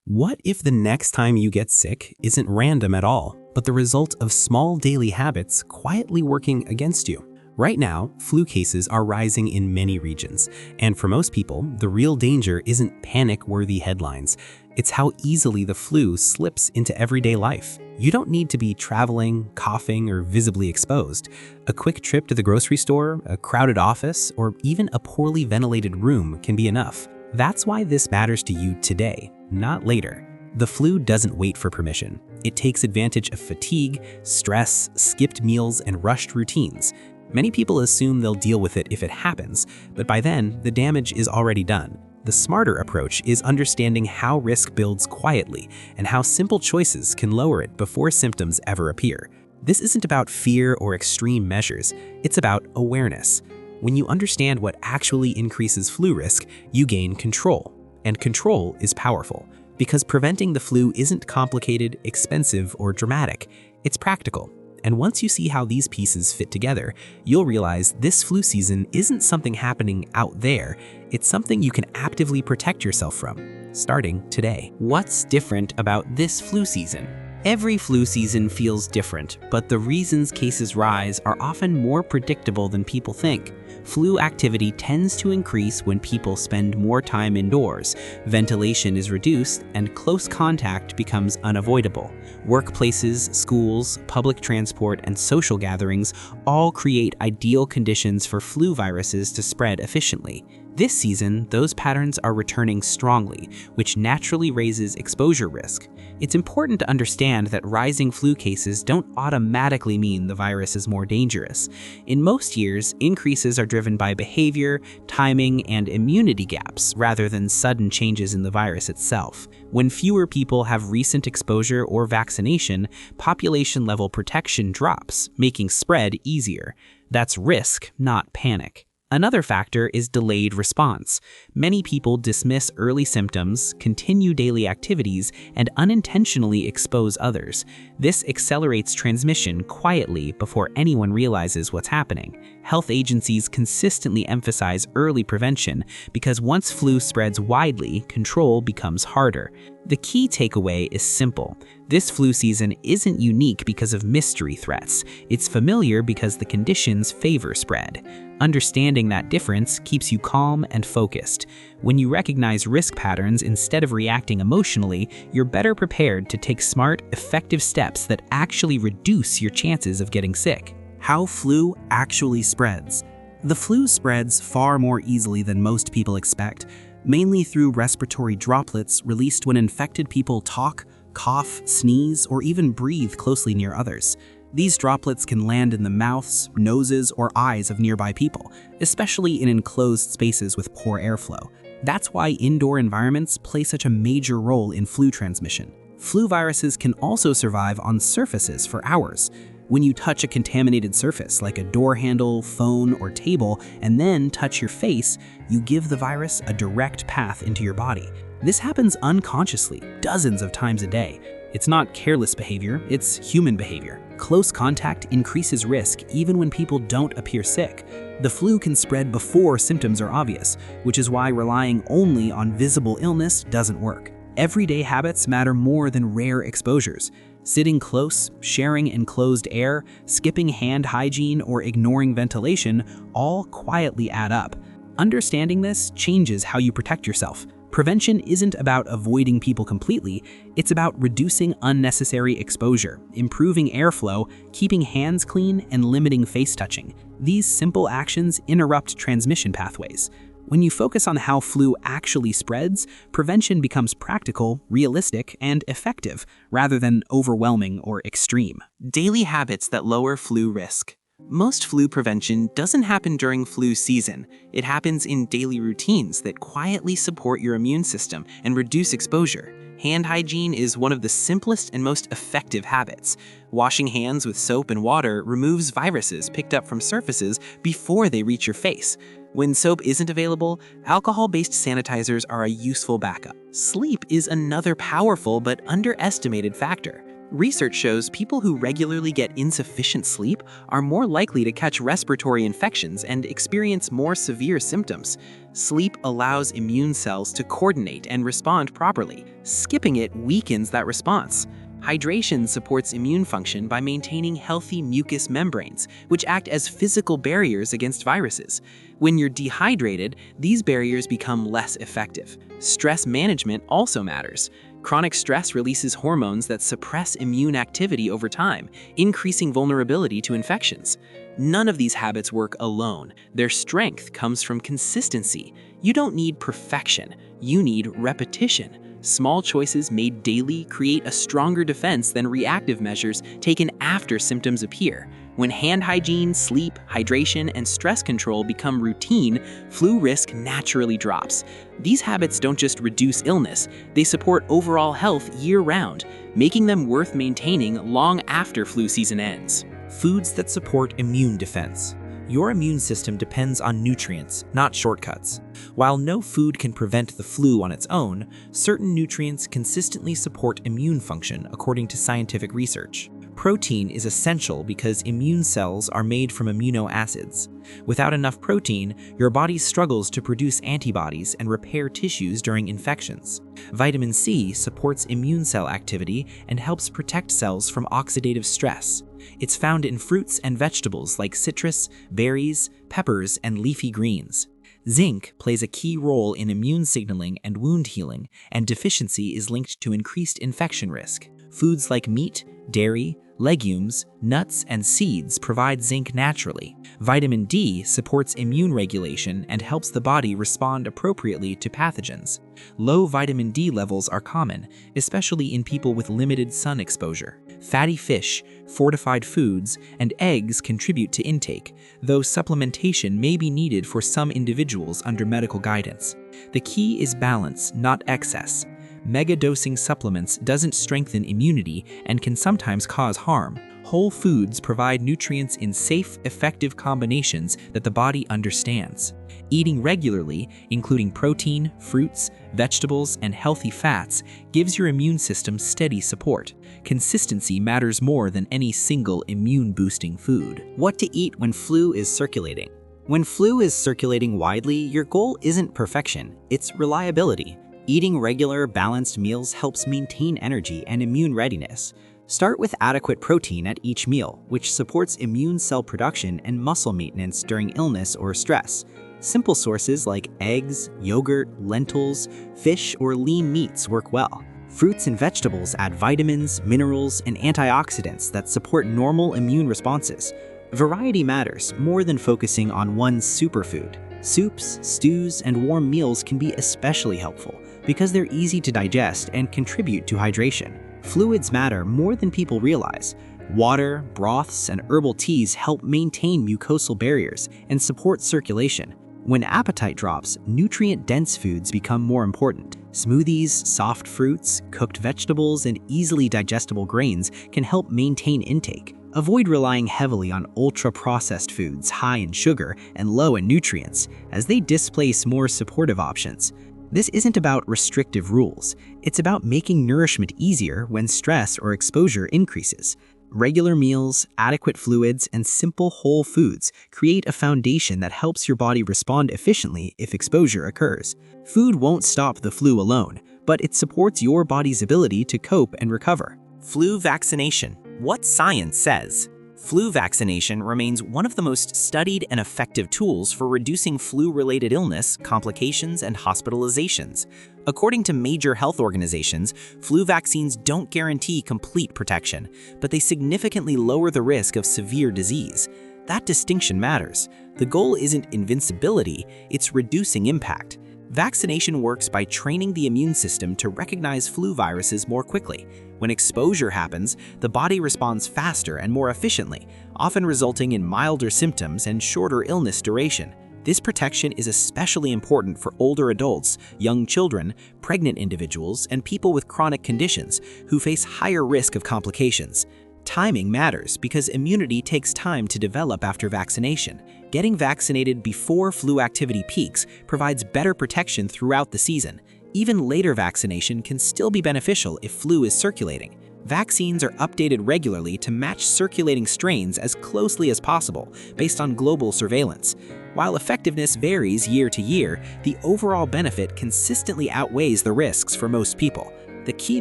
What if the next time you get sick isn't random at all, but the result of small daily habits quietly working against you? Right now, flu cases are rising in many regions, and for most people, the real danger isn't panic-worthy headlines. It's how easily the flu slips into everyday life. You don't need to be traveling, coughing, or visibly exposed. A quick trip to the grocery store, a crowded office, or even a poorly ventilated room can be enough. That's why this matters to you today, not later. The flu doesn't wait for permission. It takes advantage of fatigue, stress, skipped meals, and rushed routines. Many people assume they'll deal with it if it happens, but by then, the damage is already done. The smarter approach is understanding how risk builds quietly and how simple choices can lower it before symptoms ever appear. This isn't about fear or extreme measures, it's about awareness. When you understand what actually increases flu risk, you gain control. And control is powerful, because preventing the flu isn't complicated, expensive, or dramatic. It's practical. And once you see how these pieces fit together, you'll realize this flu season isn't something happening out there, it's something you can actively protect yourself from, starting today. What's different about this flu season? Every flu season feels different, but the reasons cases rise are often more predictable than people think. Flu activity tends to increase when people spend more time indoors, ventilation is reduced, and close contact becomes unavoidable. Workplaces, schools, public transport, and social gatherings all create ideal conditions for flu viruses to spread efficiently. This season, those patterns are returning strongly, which naturally raises exposure risk. It's important to understand that rising flu cases don't automatically mean the virus is more dangerous. In most years, increases are driven by behavior, timing, and immunity gaps rather than sudden changes in the virus itself. When fewer people have recent exposure or vaccination, population-level protection drops, making spread easier. That's risk, not panic. Another factor is delayed response. Many people dismiss early symptoms, continue daily activities, and unintentionally expose others. This accelerates transmission quietly before anyone realizes what's happening. Health agencies consistently emphasize early prevention because once flu spreads widely, control becomes harder. The key takeaway is simple. This flu season isn't unique because of mystery threats. It's familiar because the conditions favor spread. Understanding that difference keeps you calm and focused. When you recognize risk patterns instead of reacting emotionally, you're better prepared to take smart, effective steps that actually reduce your chances of getting sick. How flu actually spreads. The flu spreads far more easily than most people expect, mainly through respiratory droplets released when infected people talk, cough, sneeze, or even breathe closely near others. These droplets can land in the mouths, noses, or eyes of nearby people, especially in enclosed spaces with poor airflow. That's why indoor environments play such a major role in flu transmission. Flu viruses can also survive on surfaces for hours. When you touch a contaminated surface like a door handle, phone, or table, and then touch your face, you give the virus a direct path into your body. This happens unconsciously, dozens of times a day. It's not careless behavior, it's human behavior. Close contact increases risk even when people don't appear sick. The flu can spread before symptoms are obvious, which is why relying only on visible illness doesn't work. Everyday habits matter more than rare exposures. Sitting close, sharing enclosed air, skipping hand hygiene, or ignoring ventilation all quietly add up. Understanding this changes how you protect yourself. Prevention isn't about avoiding people completely, it's about reducing unnecessary exposure, improving airflow, keeping hands clean, and limiting face touching. These simple actions interrupt transmission pathways. When you focus on how flu actually spreads, prevention becomes practical, realistic, and effective, rather than overwhelming or extreme. Daily habits that lower flu risk. Most flu prevention doesn't happen during flu season. It happens in daily routines that quietly support your immune system and reduce exposure. Hand hygiene is one of the simplest and most effective habits. Washing hands with soap and water removes viruses picked up from surfaces before they reach your face. When soap isn't available, alcohol-based sanitizers are a useful backup. Sleep is another powerful but underestimated factor. Research shows people who regularly get insufficient sleep are more likely to catch respiratory infections and experience more severe symptoms. Sleep allows immune cells to coordinate and respond properly. Skipping it weakens that response. Hydration supports immune function by maintaining healthy mucous membranes, which act as physical barriers against viruses. When you're dehydrated, these barriers become less effective. Stress management also matters. Chronic stress releases hormones that suppress immune activity over time, increasing vulnerability to infections. None of these habits work alone. Their strength comes from consistency. You don't need perfection, you need repetition. Small choices made daily create a stronger defense than reactive measures taken after symptoms appear. When hand hygiene, sleep, hydration, and stress control become routine, flu risk naturally drops. These habits don't just reduce illness, they support overall health year-round, making them worth maintaining long after flu season ends. Foods that support immune defense. Your immune system depends on nutrients, not shortcuts. While no food can prevent the flu on its own, certain nutrients consistently support immune function according to scientific research. Protein is essential because immune cells are made from amino acids. Without enough protein, your body struggles to produce antibodies and repair tissues during infections. Vitamin C supports immune cell activity and helps protect cells from oxidative stress. It's found in fruits and vegetables like citrus, berries, peppers, and leafy greens. Zinc plays a key role in immune signaling and wound healing, and deficiency is linked to increased infection risk. Foods like meat, dairy, legumes, nuts, and seeds provide zinc naturally. Vitamin D supports immune regulation and helps the body respond appropriately to pathogens. Low vitamin D levels are common, especially in people with limited sun exposure. Fatty fish, fortified foods, and eggs contribute to intake, though supplementation may be needed for some individuals under medical guidance. The key is balance, not excess. Mega-dosing supplements doesn't strengthen immunity and can sometimes cause harm. Whole foods provide nutrients in safe, effective combinations that the body understands. Eating regularly, including protein, fruits, vegetables, and healthy fats, gives your immune system steady support. Consistency matters more than any single immune-boosting food. What to eat when flu is circulating? When flu is circulating widely, your goal isn't perfection, it's reliability. Eating regular, balanced meals helps maintain energy and immune readiness. Start with adequate protein at each meal, which supports immune cell production and muscle maintenance during illness or stress. Simple sources like eggs, yogurt, lentils, fish, or lean meats work well. Fruits and vegetables add vitamins, minerals, and antioxidants that support normal immune responses. Variety matters more than focusing on one superfood. Soups, stews, and warm meals can be especially helpful because they're easy to digest and contribute to hydration. Fluids matter more than people realize. Water, broths, and herbal teas help maintain mucosal barriers and support circulation. When appetite drops, nutrient-dense foods become more important. Smoothies, soft fruits, cooked vegetables, and easily digestible grains can help maintain intake. Avoid relying heavily on ultra-processed foods high in sugar and low in nutrients, as they displace more supportive options. This isn't about restrictive rules, it's about making nourishment easier when stress or exposure increases. Regular meals, adequate fluids, and simple whole foods create a foundation that helps your body respond efficiently if exposure occurs. Food won't stop the flu alone, but it supports your body's ability to cope and recover. Flu vaccination. What science says. Flu vaccination remains one of the most studied and effective tools for reducing flu-related illness, complications, and hospitalizations. According to major health organizations, flu vaccines don't guarantee complete protection, but they significantly lower the risk of severe disease. That distinction matters. The goal isn't invincibility, it's reducing impact. Vaccination works by training the immune system to recognize flu viruses more quickly. When exposure happens, the body responds faster and more efficiently, often resulting in milder symptoms and shorter illness duration. This protection is especially important for older adults, young children, pregnant individuals, and people with chronic conditions who face higher risk of complications. Timing matters because immunity takes time to develop after vaccination. Getting vaccinated before flu activity peaks provides better protection throughout the season. Even later vaccination can still be beneficial if flu is circulating. Vaccines are updated regularly to match circulating strains as closely as possible based on global surveillance. While effectiveness varies year to year, the overall benefit consistently outweighs the risks for most people. The key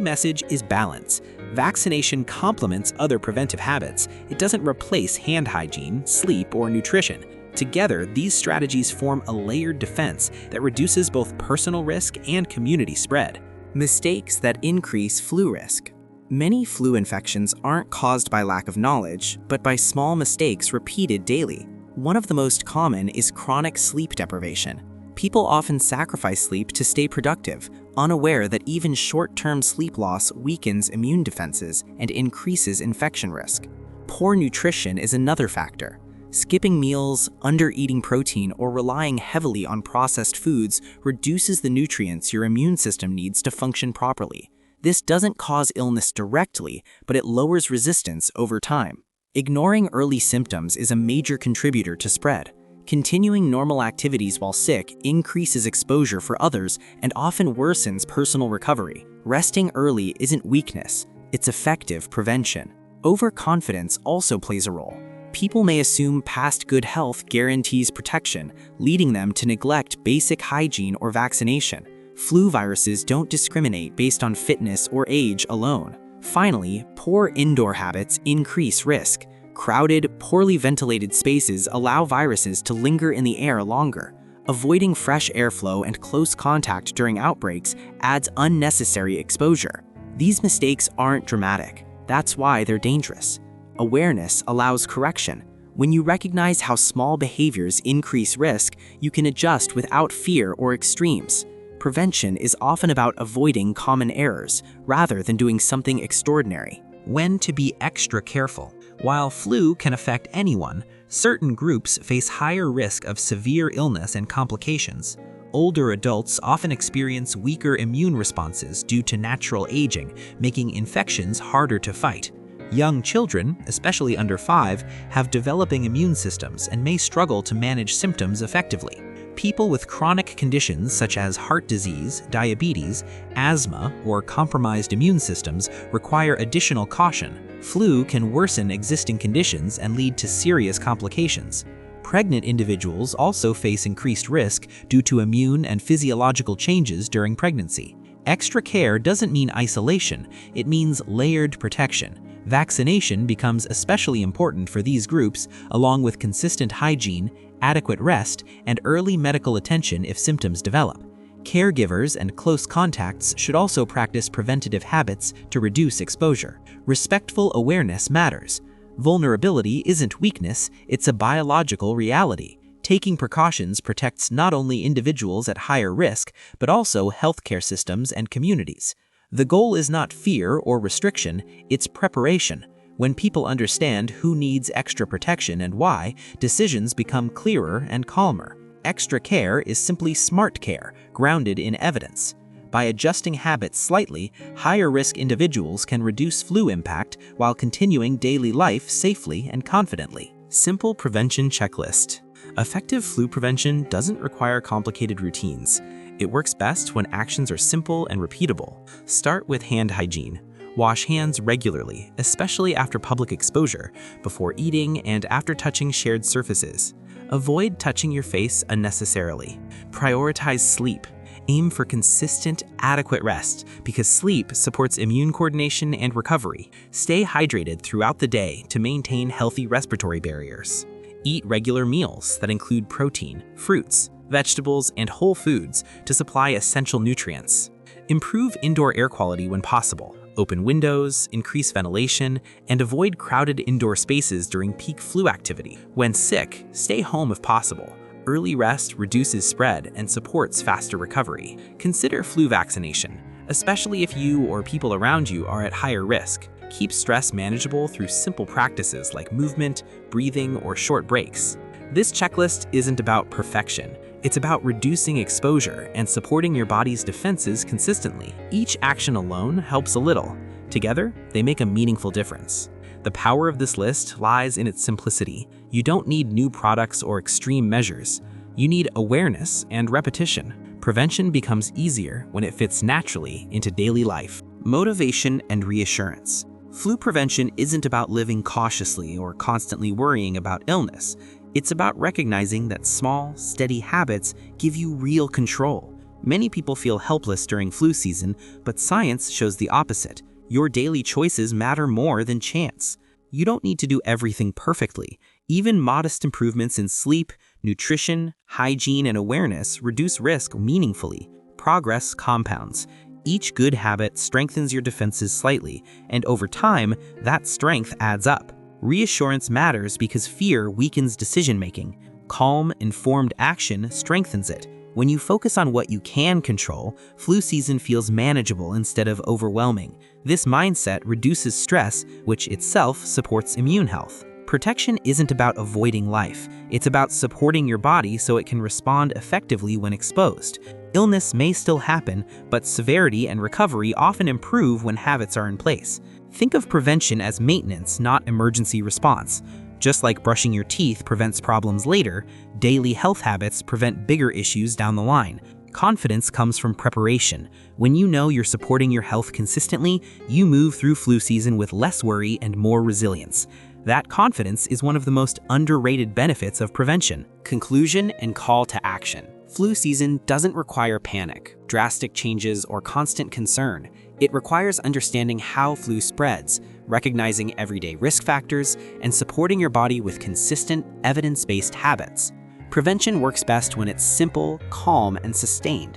message is balance. Vaccination complements other preventive habits. It doesn't replace hand hygiene, sleep, or nutrition. Together, these strategies form a layered defense that reduces both personal risk and community spread. Mistakes that increase flu risk. Many flu infections aren't caused by lack of knowledge, but by small mistakes repeated daily. One of the most common is chronic sleep deprivation. People often sacrifice sleep to stay productive, unaware that even short-term sleep loss weakens immune defenses and increases infection risk. Poor nutrition is another factor. Skipping meals, under-eating protein, or relying heavily on processed foods reduces the nutrients your immune system needs to function properly. This doesn't cause illness directly, but it lowers resistance over time. Ignoring early symptoms is a major contributor to spread. Continuing normal activities while sick increases exposure for others and often worsens personal recovery. Resting early isn't weakness, it's effective prevention. Overconfidence also plays a role. People may assume past good health guarantees protection, leading them to neglect basic hygiene or vaccination. Flu viruses don't discriminate based on fitness or age alone. Finally, poor indoor habits increase risk. Crowded, poorly ventilated spaces allow viruses to linger in the air longer. Avoiding fresh airflow and close contact during outbreaks adds unnecessary exposure. These mistakes aren't dramatic. That's why they're dangerous. Awareness allows correction. When you recognize how small behaviors increase risk, you can adjust without fear or extremes. Prevention is often about avoiding common errors, rather than doing something extraordinary. When to be extra careful. While flu can affect anyone, certain groups face higher risk of severe illness and complications. Older adults often experience weaker immune responses due to natural aging, making infections harder to fight. Young children, especially under 5, have developing immune systems and may struggle to manage symptoms effectively. People with chronic conditions such as heart disease, diabetes, asthma, or compromised immune systems require additional caution. Flu can worsen existing conditions and lead to serious complications. Pregnant individuals also face increased risk due to immune and physiological changes during pregnancy. Extra care doesn't mean isolation, it means layered protection. Vaccination becomes especially important for these groups, along with consistent hygiene, adequate rest, and early medical attention if symptoms develop. Caregivers and close contacts should also practice preventative habits to reduce exposure. Respectful awareness matters. Vulnerability isn't weakness, it's a biological reality. Taking precautions protects not only individuals at higher risk, but also healthcare systems and communities. The goal is not fear or restriction, it's preparation. When people understand who needs extra protection and why, decisions become clearer and calmer. Extra care is simply smart care, grounded in evidence. By adjusting habits slightly, higher-risk individuals can reduce flu impact while continuing daily life safely and confidently. Simple prevention checklist. Effective flu prevention doesn't require complicated routines. It works best when actions are simple and repeatable. Start with hand hygiene. Wash hands regularly, especially after public exposure, before eating and after touching shared surfaces. Avoid touching your face unnecessarily. Prioritize sleep. Aim for consistent, adequate rest because sleep supports immune coordination and recovery. Stay hydrated throughout the day to maintain healthy respiratory barriers. Eat regular meals that include protein, fruits, vegetables, and whole foods to supply essential nutrients. Improve indoor air quality when possible. Open windows, increase ventilation, and avoid crowded indoor spaces during peak flu activity. When sick, stay home if possible. Early rest reduces spread and supports faster recovery. Consider flu vaccination, especially if you or people around you are at higher risk. Keep stress manageable through simple practices like movement, breathing, or short breaks. This checklist isn't about perfection. It's about reducing exposure and supporting your body's defenses consistently. Each action alone helps a little. Together, they make a meaningful difference. The power of this list lies in its simplicity. You don't need new products or extreme measures. You need awareness and repetition. Prevention becomes easier when it fits naturally into daily life. Motivation and reassurance. Flu prevention isn't about living cautiously or constantly worrying about illness. It's about recognizing that small, steady habits give you real control. Many people feel helpless during flu season, but science shows the opposite. Your daily choices matter more than chance. You don't need to do everything perfectly. Even modest improvements in sleep, nutrition, hygiene, and awareness reduce risk meaningfully. Progress compounds. Each good habit strengthens your defenses slightly, and over time, that strength adds up. Reassurance matters because fear weakens decision-making. Calm, informed action strengthens it. When you focus on what you can control, flu season feels manageable instead of overwhelming. This mindset reduces stress, which itself supports immune health. Protection isn't about avoiding life. It's about supporting your body so it can respond effectively when exposed. Illness may still happen, but severity and recovery often improve when habits are in place. Think of prevention as maintenance, not emergency response. Just like brushing your teeth prevents problems later, daily health habits prevent bigger issues down the line. Confidence comes from preparation. When you know you're supporting your health consistently, you move through flu season with less worry and more resilience. That confidence is one of the most underrated benefits of prevention. Conclusion and call to action. Flu season doesn't require panic, drastic changes, or constant concern. It requires understanding how flu spreads, recognizing everyday risk factors, and supporting your body with consistent, evidence-based habits. Prevention works best when it's simple, calm, and sustained.